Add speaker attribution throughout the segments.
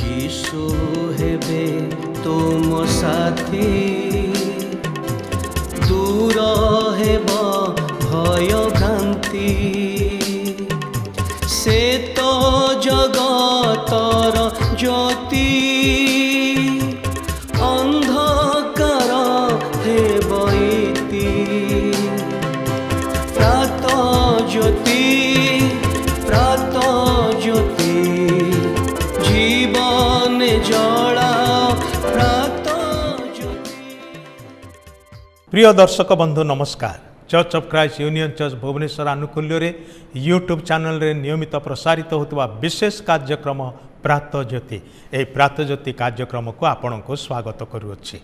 Speaker 1: यीशु हेबे तुम साथी दूर हेब भय भ्रांति से तो जगतर ज्योति अंधकार हेब इति प्रात ज्योति जीवन जला प्रात ज्योति।
Speaker 2: प्रिय दर्शक बंधु नमस्कार। Church of Christ union church Bhubaneswar आनुकूल्य रे यूट्यूब चैनल रे नियमित प्रसारित होता विशेष कार्यक्रम प्रात ज्योति ए प्रात ज्योति कार्यक्रम को आपण को स्वागत करुच्ची।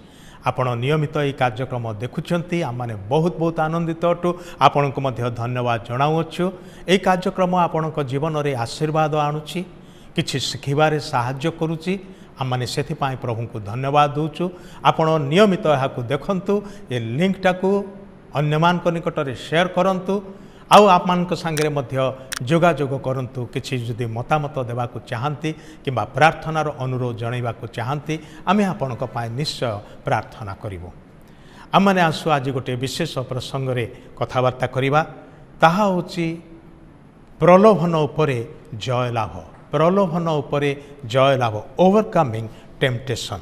Speaker 2: आपण नियमित ये कार्यक्रम देखुंट आम मैंने बहुत बहुत आनंदित अटू आपण को मध्य धन्यवाद जनाऊँ। ये कार्यक्रम आपण जीवन में आशीर्वाद आणुची किछि शिखिबारे साहाय्य करुची। आम मैंने से प्रभु को धन्यवाद दूचु। आपण नियमित यहाँ देखु ये लिंकटा को अन्य मान निकट में शेयर करंतु आउ आप मान सांगे जोगाजोग करंतु। किछि जदि मतामत देवा चाहती किंबा प्रार्थनार अनुरोध जनइबा चाहती आम आपण निश्चय प्रार्थना करूँ। आम मैंने आसु आज गोटे विशेष प्रसंग रे कथबार्ता करवा ताहा होची प्रलोभन उपरे जय लाभ। प्रलोभन उपरे जय लाभ ओवरकमिंग टेम्पटेशन।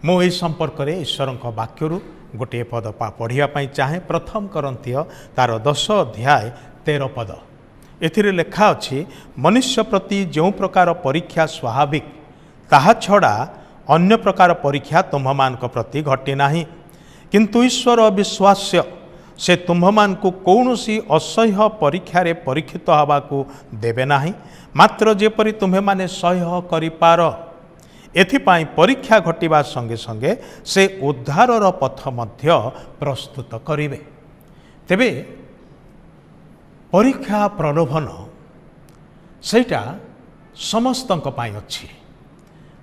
Speaker 2: मु संपर्क में ईश्वर वाक्यरू गोटे पद पढ़ापी चाहे प्रथम करंतिय तार 10 अध्याय 13 पद। एथिरे लेखा अछि मनुष्य प्रति जो प्रकार परीक्षा स्वाभाविक ताहा छड़ा अन्य प्रकार परीक्षा तुम्हमान प्रति घटी नाही। किंतु ईश्वर विश्वास्य से तुम्हमान को कौनसी असह्य परीक्षा रे परीक्षित हवा को देवे नाही। मात्र जेपरि तुम्हे माने सह्य करिपार एथिपाई परीक्षा घटिबा संगे संगे से उद्धारर पथ मध्य प्रस्तुत करिवे। तेबे परीक्षा प्रलोभन सेटा समस्तंक पाई अछि।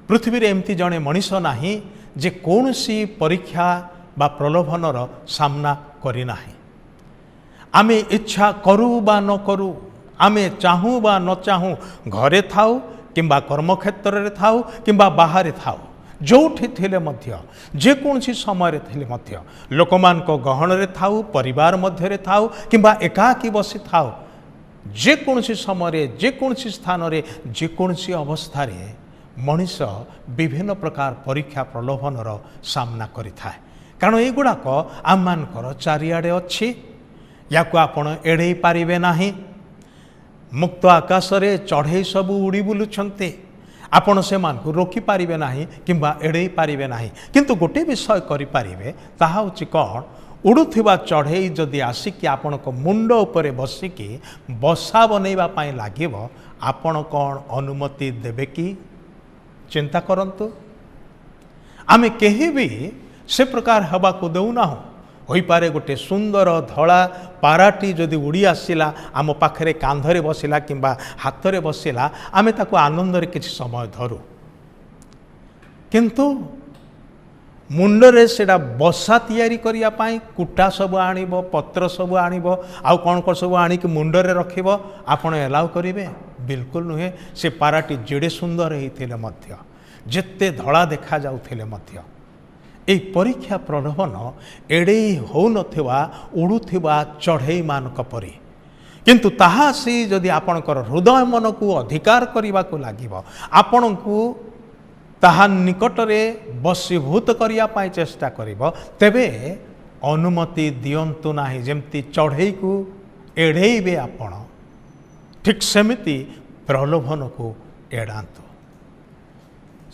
Speaker 2: पृथ्वी रे एमती जणे मनीष नाही जे कौनसी परीक्षा बा प्रलोभनर सामना करि नाही। आमे इच्छा करू बा न करू, आमे चाहूँ बा न चाहूँ, घरे थाऊ किंबा कर्मक्षेत्र रे थाऊ किंबा बाहर थाऊ, जोठी थिले मध्य जेकोसी समय रे थिले मध्य लोकमान को गहन रे थाऊ, परिवार मध्य रे थाऊ किंबा एकाकी बसी थाऊ, जेकोसी समय रे जेकोसी स्थान रे जेकोसी अवस्था रे मनीष विभिन्न प्रकार परीक्षा प्रलोभनर सामना करि थाए। कारण एगुड़ाक आम मानकर चारिआडे अच्छी या आपण एड़े पारिबे नाही। मुक्त आकाश रे चढ़ई सबू उड़ी बुलुछन्ते आपण से मानकु रोकी पारिबे नाही किंबा एड़े पारिबे नाही। किंतु गोटे विषय करि पारिबे ताहा होछि कोन, उड़ुथिबा चढ़ई जदि आसिकी आपण को मुंड उपरे बसिकी बसा बनैबा पाई लागिबो, आपण कोन अनुमति देबे कि? चिंता करंतु। आमे केही भी से प्रकार हवा को देउना हो पारे। गोटे सुंदर धड़ा पाराटी जदि उड़ी आसिला आम पाखरे कांधरे बसिला किंबा हाथरे बसिला आमे ताको आनंदरे किछि समय धरू। किंतु मुंडरे सेडा बसा तैयारी करिया पाई कुटा सब आनिबो, पत्र सब आनिबो, आउ कोन कोन सब आनिक मुंडरे रखिबो, आपण एलाउ करिवे? बिल्कुल नुहे। से पाराटी जेडे सुंदर हेइथिले मध्य, जेते धड़ा देखा जाउथिले मध्य ए परीक्षा प्रलोभन एड़े हो नथिबा उड़ुथिबा चढ़ई मानक परी। किंतु ताहा से जदि आपणकर हृदय मन को अधिकार करने को लागिबो, आपण को ताहा निकट रे बसीभूत करिया पाई चेष्टा करिबो, तेबे अनुमति दियंतु नाही। जेमती चढ़ई को एड़ेइबे आपण, ठीक सेमिति प्रलोभन को एड़ांतु।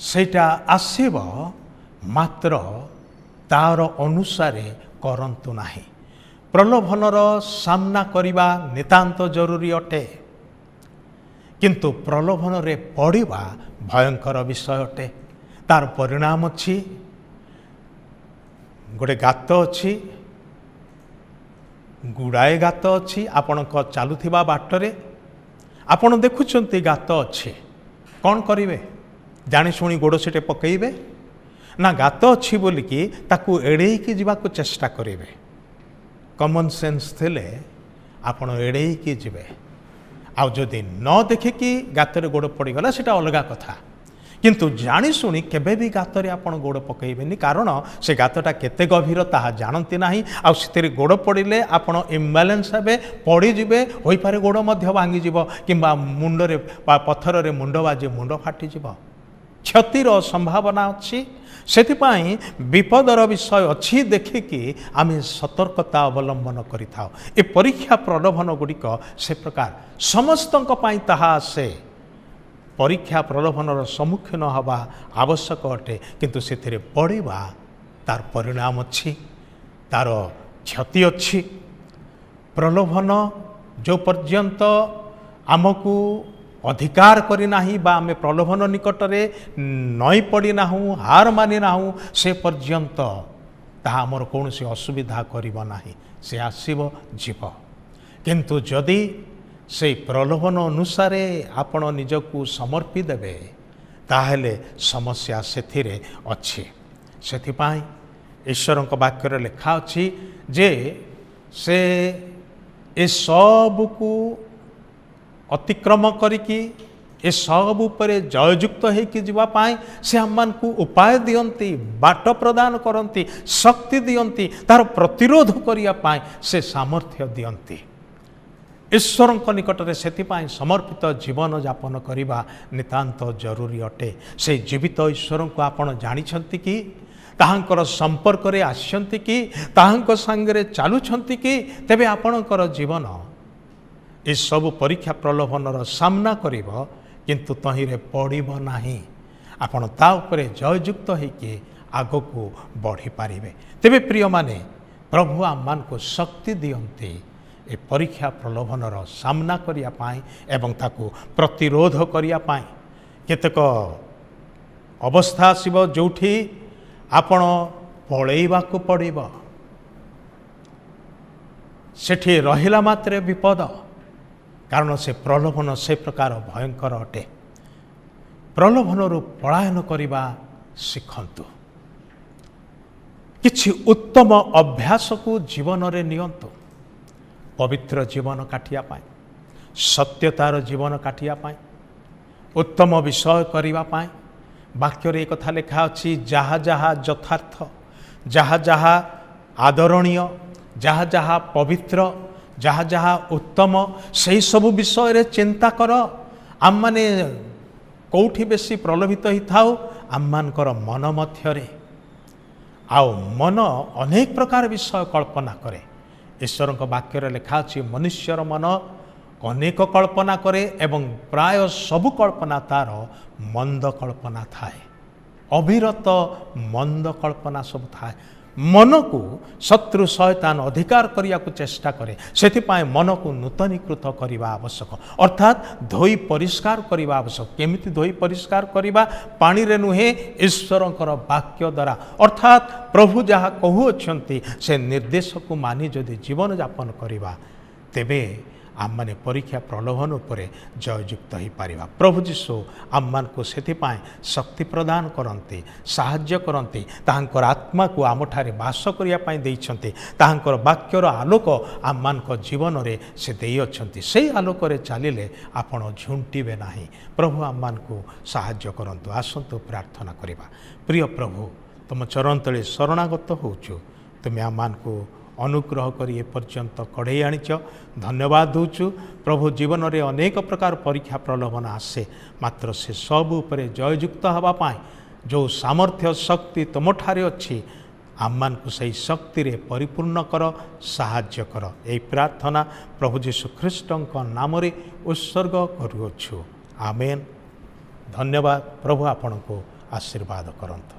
Speaker 2: सेटा आसीबो मात्र तार अनुसारे करंतु नाही। प्रलोभनर सामना करिबा नितांत जरूरी अटे, किंतु प्रलोभन रे पड़िबा भयंकर विषय अटे। तार परिणाम अछि गोटे गात अछि, गुड़ाए गात अछि। आपणक चालुथिबा बाटरे आपण देखुछन्ती गात अछि, कौन करिवे? जानि शुणी गोड़ सेटे पकेइबे ना? गात अच्छी बोलिकी ताकू एड़ेकी जीवाको चेष्टा करेंगे। कमन सेन्स थिले आपण एड़ेकी जीवे। आउ जदि न देखिकी गाତରେ गोड़ पड़गला सेटा अलग कथा। କିନ୍ତୁ ଜାଣିଶୁଣି କେବେ ବି ଗାତରେ ଆପଣ ଗୋଡ଼ ପକାଇବେନି, କାରଣ ସେ ଗାତଟା କେତେ ଗଭୀର ତାହା ଜାଣନ୍ତି ନାହିଁ। ଆଉ ସେଥିରେ ଗୋଡ଼ ପଡ଼ିଲେ ଆପଣ ଇମ୍ବାଲାନ୍ସ ହେବେ, ପଡ଼ିଯିବେ, ହୋଇପାରେ ଗୋଡ଼ ମଧ୍ୟ ଭାଙ୍ଗିଯିବ କିମ୍ବା ମୁଣ୍ଡରେ ବା ପଥରରେ ମୁଣ୍ଡ ବାଜି ମୁଣ୍ଡ ଫାଟିଯିବ, କ୍ଷତିର ସମ୍ଭାବନା ଅଛି। ସେଥିପାଇଁ ବିପଦର ବିଷୟ ଅଛି ଦେଖିକି ଆମେ ସତର୍କତା ଅବଲମ୍ବନ କରିଥାଉ। ଏ ପରୀକ୍ଷା ପ୍ରଲୋଭନ ଗୁଡ଼ିକ ସେ ପ୍ରକାର ସମସ୍ତଙ୍କ ପାଇଁ ତାହା ଆସେ। ପରୀକ୍ଷା ପ୍ରଲୋଭନର ସମ୍ମୁଖୀନ ହେବା ଆବଶ୍ୟକ ଅଟେ, କିନ୍ତୁ ସେଥିରେ ପଡ଼ିବା ତାର ପରିଣାମ ଅଛି, ତାର କ୍ଷତି ଅଛି। ପ୍ରଲୋଭନ ଯେଉଁ ପର୍ଯ୍ୟନ୍ତ ଆମକୁ ଅଧିକାର କରିନାହିଁ ବା ଆମେ ପ୍ରଲୋଭନ ନିକଟରେ ନଇଁ ପଡ଼ିନାହୁଁ, ହାର ମାନିନାହୁଁ, ସେ ପର୍ଯ୍ୟନ୍ତ ତାହା ଆମର କୌଣସି ଅସୁବିଧା କରିବ ନାହିଁ। ସେ ଆସିବ ଯିବ, କିନ୍ତୁ ଯଦି ସେଇ ପ୍ରଲୋଭନ ଅନୁସାରେ ଆପଣ ନିଜକୁ ସମର୍ପି ଦେବେ ତାହେଲେ ସମସ୍ୟା ସେଥିରେ ଅଛି। ସେଥିପାଇଁ ଈଶ୍ୱରଙ୍କ ବାକ୍ୟରେ ଲେଖା ଅଛି ଯେ ସେ ଏସବୁକୁ ଅତିକ୍ରମ କରିକି ଏସବୁ ଉପରେ ଜୟଯୁକ୍ତ ହେଇକି ଯିବା ପାଇଁ ସେ ଆମମାନଙ୍କୁ ଉପାୟ ଦିଅନ୍ତି, ବାଟ ପ୍ରଦାନ କରନ୍ତି, ଶକ୍ତି ଦିଅନ୍ତି, ତାର ପ୍ରତିରୋଧ କରିବା ପାଇଁ ସେ ସାମର୍ଥ୍ୟ ଦିଅନ୍ତି। ଈଶ୍ୱରଙ୍କ ନିକଟରେ ସେଥିପାଇଁ ସମର୍ପିତ ଜୀବନଯାପନ କରିବା ନିତାନ୍ତ ଜରୁରୀ ଅଟେ। ସେହି ଜୀବିତ ଈଶ୍ୱରଙ୍କୁ ଆପଣ ଜାଣିଛନ୍ତି କି? ତାହାଙ୍କର ସମ୍ପର୍କରେ ଆସିଛନ୍ତି କି? ତାହାଙ୍କ ସାଙ୍ଗରେ ଚାଲୁଛନ୍ତି କି? ତେବେ ଆପଣଙ୍କର ଜୀବନ ଏସବୁ ପରୀକ୍ଷା ପ୍ରଲୋଭନର ସାମ୍ନା କରିବ, କିନ୍ତୁ ତହିଁରେ ପଡ଼ିବ ନାହିଁ। ଆପଣ ତା ଉପରେ ଜୟଯୁକ୍ତ ହୋଇକି ଆଗକୁ ବଢ଼ିପାରିବେ। ତେବେ ପ୍ରିୟମାନେ, ପ୍ରଭୁ ଆମମାନଙ୍କୁ ଶକ୍ତି ଦିଅନ୍ତି ଏ ପରୀକ୍ଷା ପ୍ରଲୋଭନର ସାମ୍ନା କରିବା ପାଇଁ ଏବଂ ତାକୁ ପ୍ରତିରୋଧ କରିବା ପାଇଁ। କେତେକ ଅବସ୍ଥା ଆସିବ ଯେଉଁଠି ଆପଣ ପଳେଇବାକୁ ପଡ଼ିବ, ସେଠି ରହିଲା ମାତ୍ରେ ବିପଦ, କାରଣ ସେ ପ୍ରଲୋଭନ ସେ ପ୍ରକାର ଭୟଙ୍କର ଅଟେ। ପ୍ରଲୋଭନରୁ ପଳାୟନ କରିବା ଶିଖନ୍ତୁ। କିଛି ଉତ୍ତମ ଅଭ୍ୟାସକୁ ଜୀବନରେ ନିଅନ୍ତୁ। ପବିତ୍ର ଜୀବନ କାଟିବା ପାଇଁ, ସତ୍ୟତାର ଜୀବନ କାଟିବା ପାଇଁ, ଉତ୍ତମ ବିଷୟ କରିବା ପାଇଁ। ବାକ୍ୟରେ ଏ କଥା ଲେଖା ଅଛି, ଯାହା ଯାହା ଯଥାର୍ଥ, ଯାହା ଯାହା ଆଦରଣୀୟ, ଯାହା ଯାହା ପବିତ୍ର, ଯାହା ଯାହା ଉତ୍ତମ, ସେହି ସବୁ ବିଷୟରେ ଚିନ୍ତା କର। ଆମମାନେ କେଉଁଠି ବେଶୀ ପ୍ରଲୋଭିତ ହେଇଥାଉ? ଆମମାନଙ୍କର ମନ ମଧ୍ୟରେ। ଆଉ ମନ ଅନେକ ପ୍ରକାର ବିଷୟ କଳ୍ପନା କରେ। ଈଶ୍ୱରଙ୍କ ବାକ୍ୟରେ ଲେଖା ଅଛି, ମନୁଷ୍ୟର ମନ ଅନେକ କଳ୍ପନା କରେ ଏବଂ ପ୍ରାୟ ସବୁ କଳ୍ପନା ତାର ମନ୍ଦ କଳ୍ପନା ଥାଏ। ଅବିରତ ମନ୍ଦ କଳ୍ପନା ସବୁ ଥାଏ। ମନକୁ ଶତ୍ରୁ ଶୟତାନ ଅଧିକାର କରିବାକୁ ଚେଷ୍ଟା କରେ। ସେଥିପାଇଁ ମନକୁ ନୂତନୀକୃତ କରିବା ଆବଶ୍ୟକ, ଅର୍ଥାତ୍ ଧୋଇ ପରିଷ୍କାର କରିବା ଆବଶ୍ୟକ। କେମିତି ଧୋଇ ପରିଷ୍କାର କରିବା? ପାଣିରେ ନୁହେଁ, ଈଶ୍ୱରଙ୍କର ବାକ୍ୟ ଦ୍ୱାରା। ଅର୍ଥାତ୍ ପ୍ରଭୁ ଯାହା କହୁଅଛନ୍ତି ସେ ନିର୍ଦ୍ଦେଶକୁ ମାନି ଯଦି ଜୀବନଯାପନ କରିବା, ତେବେ ଆମମାନେ ପରୀକ୍ଷା ପ୍ରଲୋଭନ ଉପରେ ଜୟଯୁକ୍ତ ହୋଇପାରିବା। ପ୍ରଭୁ ଯୀଶୁ ଆମମାନଙ୍କୁ ସେଥିପାଇଁ ଶକ୍ତି ପ୍ରଦାନ କରନ୍ତି, ସାହାଯ୍ୟ କରନ୍ତି। ତାହାଙ୍କର ଆତ୍ମାକୁ ଆମଠାରେ ବାସ କରିବା ପାଇଁ ଦେଇଛନ୍ତି। ତାହାଙ୍କର ବାକ୍ୟର ଆଲୋକ ଆମମାନଙ୍କ ଜୀବନରେ ସେ ଦେଇଅଛନ୍ତି। ସେହି ଆଲୋକରେ ଚାଲିଲେ ଆପଣ ଝୁଣ୍ଟିବେ ନାହିଁ। ପ୍ରଭୁ ଆମମାନଙ୍କୁ ସାହାଯ୍ୟ କରନ୍ତୁ। ଆସନ୍ତୁ ପ୍ରାର୍ଥନା କରିବା। ପ୍ରିୟ ପ୍ରଭୁ, ତୁମ ଚରଣ ତଳେ ଶରଣାଗତ ହେଉଛୁ। ତୁମେ ଆମମାନଙ୍କୁ ଅନୁଗ୍ରହ କରି ଏପର୍ଯ୍ୟନ୍ତ କଢ଼େଇ ଆଣିଛ, ଧନ୍ୟବାଦ ଦେଉଛୁ। ପ୍ରଭୁ, ଜୀବନରେ ଅନେକ ପ୍ରକାର ପରୀକ୍ଷା ପ୍ରଲୋଭନ ଆସେ, ମାତ୍ର ସେ ସବୁ ଉପରେ ଜୟଯୁକ୍ତ ହେବା ପାଇଁ ଯେଉଁ ସାମର୍ଥ୍ୟ ଶକ୍ତି ତୁମଠାରେ ଅଛି, ଆମମାନଙ୍କୁ ସେହି ଶକ୍ତିରେ ପରିପୂର୍ଣ୍ଣ କର, ସାହାଯ୍ୟ କର। ଏହି ପ୍ରାର୍ଥନା ପ୍ରଭୁ ଯୀଶୁ ଖ୍ରୀଷ୍ଟଙ୍କ ନାମରେ ଉତ୍ସର୍ଗ କରୁଅଛୁ। ଆମେନ୍। ଧନ୍ୟବାଦ। ପ୍ରଭୁ ଆପଣଙ୍କୁ ଆଶୀର୍ବାଦ କରନ୍ତୁ।